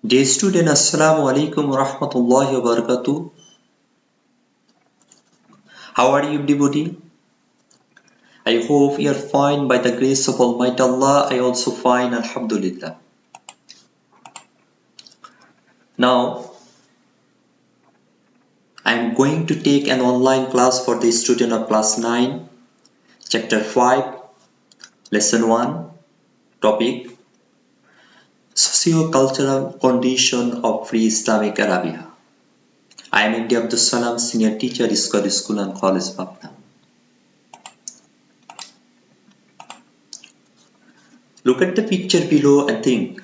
Dear student, Assalamu alaikum wa rahmatullahi wa barakatuh. How are you, everybody? I hope you are fine by the grace of Almighty Allah. I also fine, Alhamdulillah. Now, I am going to take an online class for the student of class 9, chapter 5, lesson 1, topic Socio-Cultural Condition of Pre-Islamic Arabia. I am India Abdul Salam, senior teacher, School and College, Patna. Look at the picture below and think.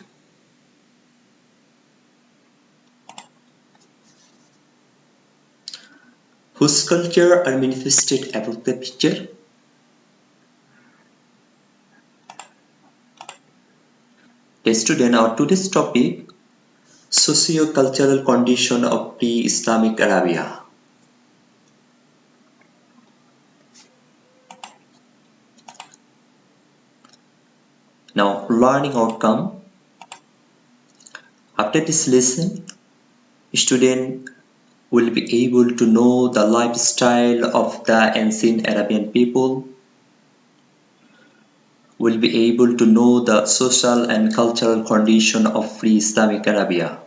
Whose culture are manifested above the picture? Okay, student, our today's topic, socio-cultural condition of pre-Islamic Arabia. Now, learning outcome. After this lesson, student will be able to know the lifestyle of the ancient Arabian people, will be able to know the social and cultural condition of pre-Islamic Arabia.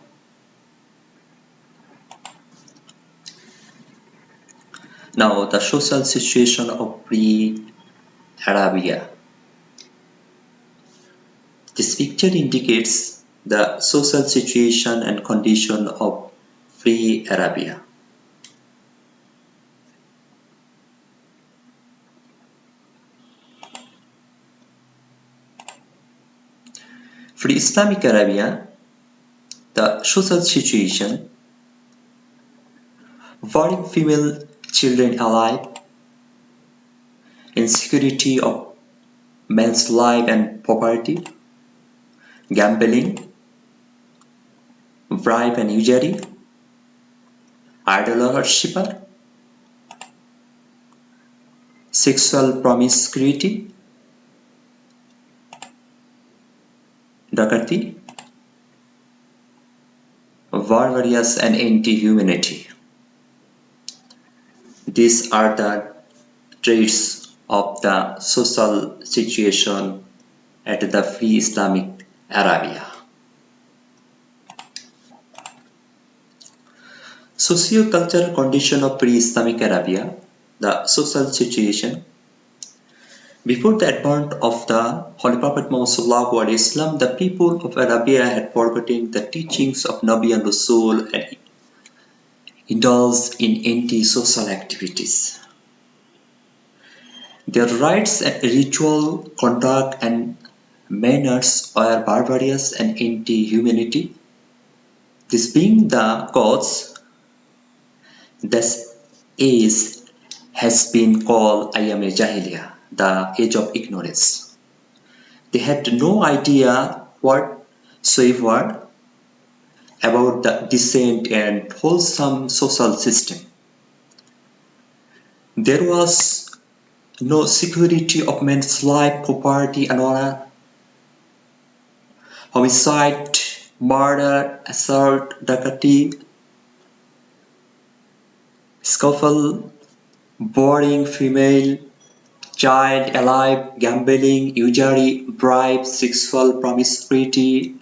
Now, the social situation of pre-Arabia. This picture indicates the social situation and condition of pre-Arabia. Pre-Islamic Arabia, the social situation, very female children alive, insecurity of men's life and property, gambling, bribe and usury, idol worshipper, sexual promiscuity, dacoity, barbarous and anti-humanity. These are the traits of the social situation at the pre-Islamic Arabia. Socio-cultural condition of pre-Islamic Arabia, the social situation. Before the advent of the Holy Prophet Muhammad, the people of Arabia had forgotten the teachings of Nabi and Rasul and indulged in anti-social activities. Their rites and ritual conduct and manners were barbarous and anti-humanity. This being the cause, this age has been called Ayyam-e-Jahiliyyah, the age of ignorance. They had no idea whatsoever about the decent and wholesome social system. There was no security of men's life, property, and honor. Homicide, murder, assault, dacoity, scuffle, boarding female, child alive, gambling, usury, bribe, sexual promiscuity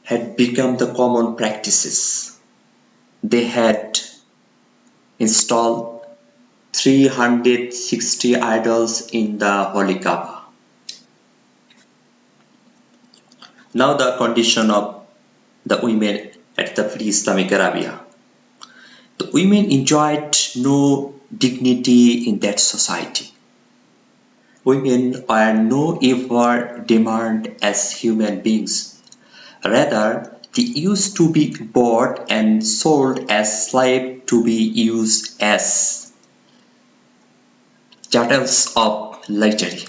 had become the common practices. They had installed 360 idols in the Holy Kaaba. Now the condition of the women at the pre-Islamic Arabia. The women enjoyed no dignity in that society. Women were no ever deemed as human beings. Rather, they used to be bought and sold as slaves to be used as chattels of luxury.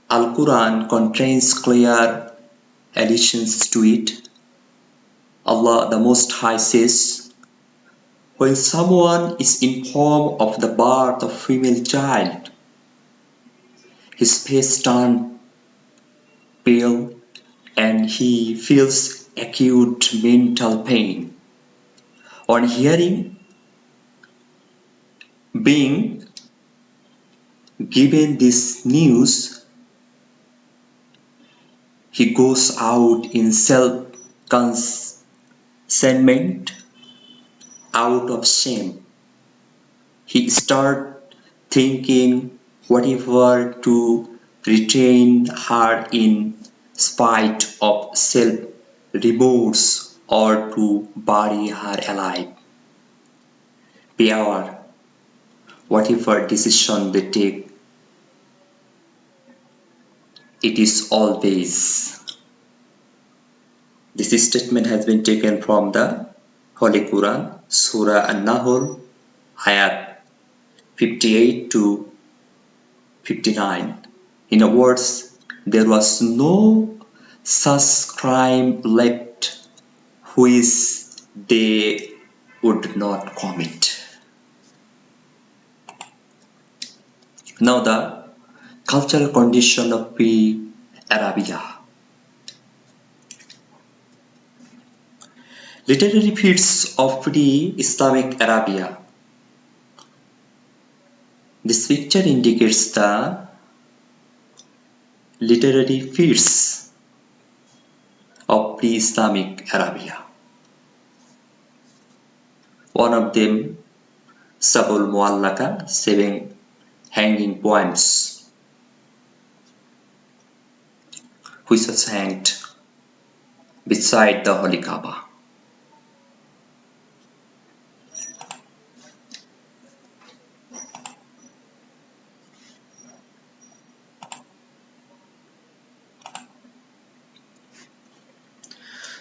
Al-Quran contains clear allusions to it. Allah the Most High says, when someone is informed of the birth of female child, his face turns pale and he feels acute mental pain. On hearing being given this news, he goes out in self-consentment out of shame. He starts thinking whatever to retain her in spite of self-remorse or to bury her alive. Pure, whatever decision they take, it is always. This statement has been taken from the Holy Quran, Surah An-Nahl, Ayat 58 to 59. In other words, there was no such crime left which they would not commit. Now the cultural condition of pre-Arabia. Literary feats of pre-Islamic Arabia. This picture indicates the literary feats of pre-Islamic Arabia. One of them, Sabul Muallaka, 7 hanging poems, which was hanged beside the Holy Kaaba.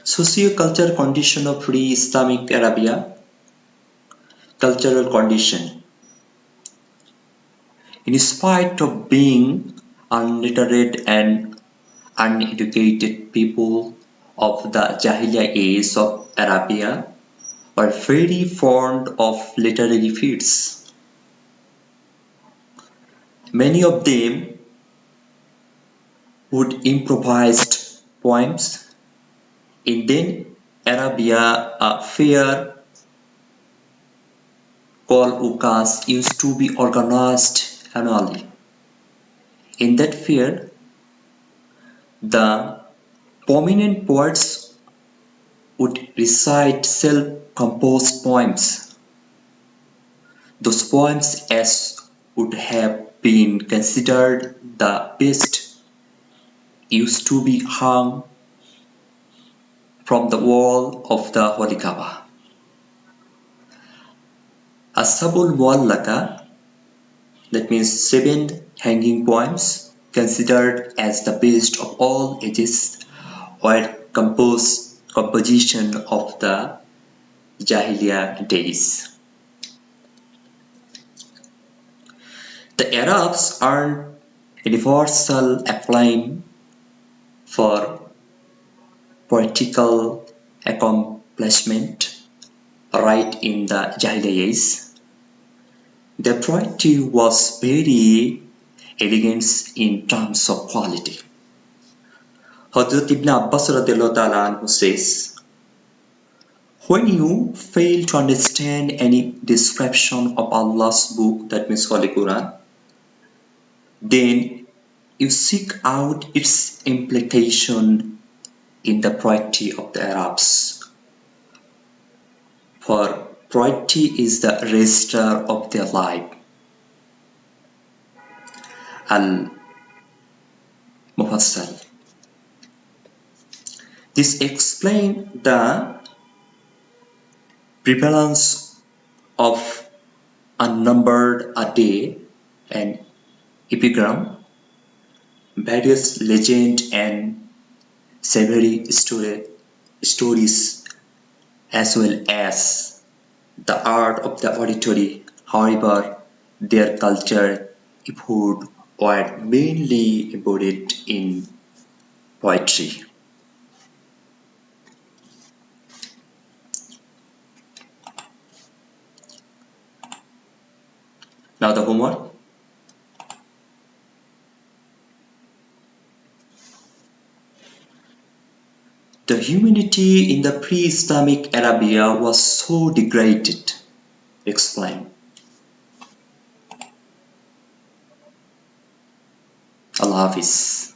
Socio-cultural condition of pre-Islamic Arabia. Cultural condition. In spite of being unliterate and uneducated, people of the Jahiliya age of Arabia were very fond of literary feats. Many of them would improvise poems. In then Arabia, a fair called Ukas used to be organized annually. In that fair, the prominent poets would recite self-composed poems. Those poems as would have been considered the best used to be hung from the wall of the Holy Kaaba. Ashabul Muallaka, that means 7 hanging poems, considered as the best of all ages, were composition of the Jahiliya days. The Arabs earned universal acclaim for poetical accomplishment right in the Jahiliya age. Their poetry was very elegant in terms of quality. Hazrat Ibn Abbas radiallahu ta'ala anhu says, when you fail to understand any description of Allah's book, that means Holy Quran, then you seek out its implication in the poetry of the Arabs. For poetry is the register of their life. Al-Mufassal. This explains the prevalence of unnumbered a day and epigram, various legends and savory stories, as well as the art of the oratory. However, their culture effort were mainly embodied in poetry. Now the homework. The humanity in the pre-Islamic Arabia was so degraded. Explain. Allah Hafiz.